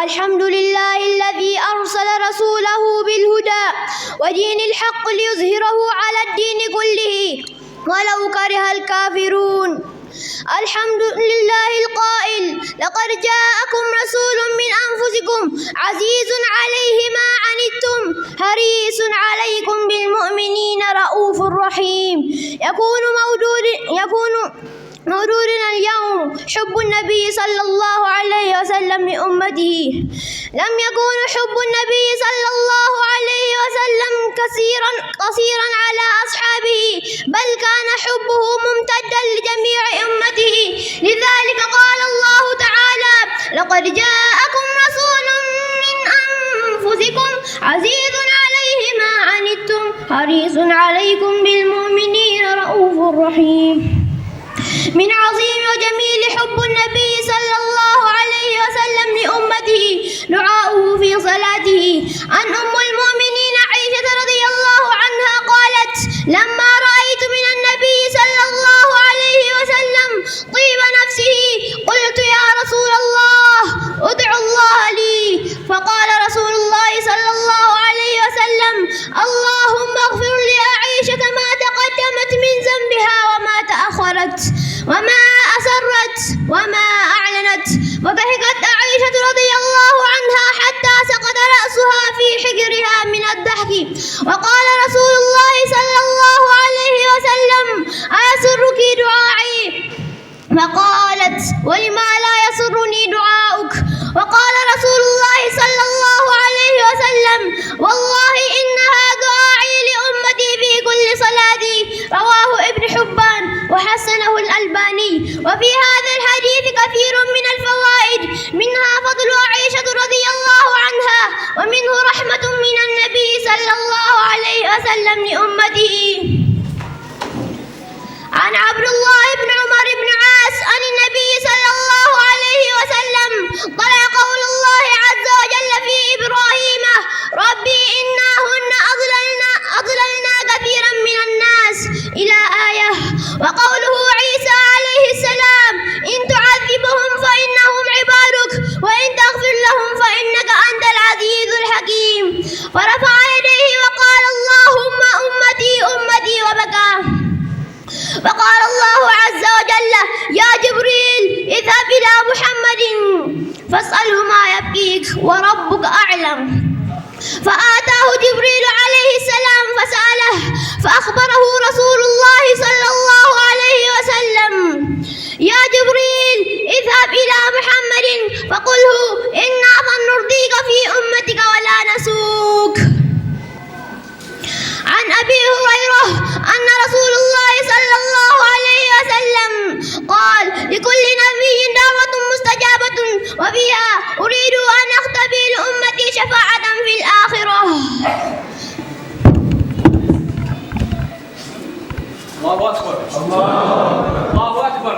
الحمد لله الذي أرسل رسوله بالهدى ودين الحق ليظهره على الدين كله ولو كره الكافرون. الحمد لله القائل: لقد جاءكم رسول من أنفسكم عزيز عليه ما عنتم حريص عليكم بالمؤمنين رؤوف رحيم. يكون مودودنا اليوم حب النبي صلى الله عليه وسلم لأمته. لم يكن حب النبي صلى الله عليه وسلم قصيرا على أصحابه، بل كان حبه ممتدا لجميع أمته. لذلك قال الله تعالى: لقد جاءكم رسول من أنفسكم عزيز عليه ما عنتم حريص عليكم بالمؤمنين رؤوف رحيم. من عظيم وجميل حب النبي صلى الله عليه وسلم لأمته دعاؤه في صلاته. عن أم المؤمنين عائشة رضي الله عنها قالت: لما رأيت من النبي صلى الله عليه وسلم طيب نفسه قلت: يا رسول الله ادع الله لي. فقال رسول الله صلى الله عليه وسلم: اللهم اغفر لعائشة ما تقدمت من ذنبها وما تأخرت وما أسرت وما أعلنت. وضحكت عائشة رضي الله عنها حتى سقط رأسها في حجرها من الضحك. وقال رسول الله صلى الله عليه وسلم: أيسرك دعائي؟ فقالت: ولما لا يسرني دعاؤك؟ وقال رسول الله صلى الله عليه وسلم: والله إنها دعائي لأمتي في كل صلاتي. رواه ابن حبان وحسنه الألباني. وفي هذا الحديث كثير من الفوائد، منها فضل عائشة رضي الله عنها، ومنه رحمة من النبي صلى الله عليه وسلم لأمته. عن عبد الله بن عمر بن عاص عن النبي صلى الله عليه وسلم طلع قول الله عز وجل في إبراهيم: ربي إنهن أضللنا كثيرا من الناس إلى آية. وقوله عيسى عليه السلام: إن تعذبهم فإنهم عبادك وإن تغفر لهم فإنك أنت العزيز الحكيم. فرفع يديه وقال: اللهم أمتي أمتي، وبكى. فقال الله عز وجل: يا جبريل اذهب إلى محمد فاسأله ما يبكيك وربك أعلم. فآتاه جبريل عليه السلام فسأله، فأخبره رسول الله صلى الله عليه وسلم: يا جبريل اذهب إلى محمد فقله إنا سنرضيك في أمتك ولا نسوك. عن أبي هريرة أن رسول الله صلى الله عليه وسلم قال: لكل نبي دعوة مستجابة وفيها أريد أن أختبي لأمتي شفاعة في الآخرة. الله أكبر. الله أكبر.